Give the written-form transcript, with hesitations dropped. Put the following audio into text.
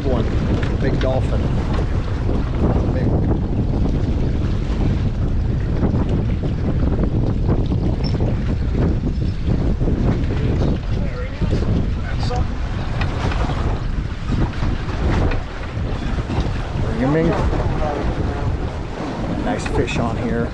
big one, big dolphin. Big. There he is. That's something. Bring him in. Nice fish on here.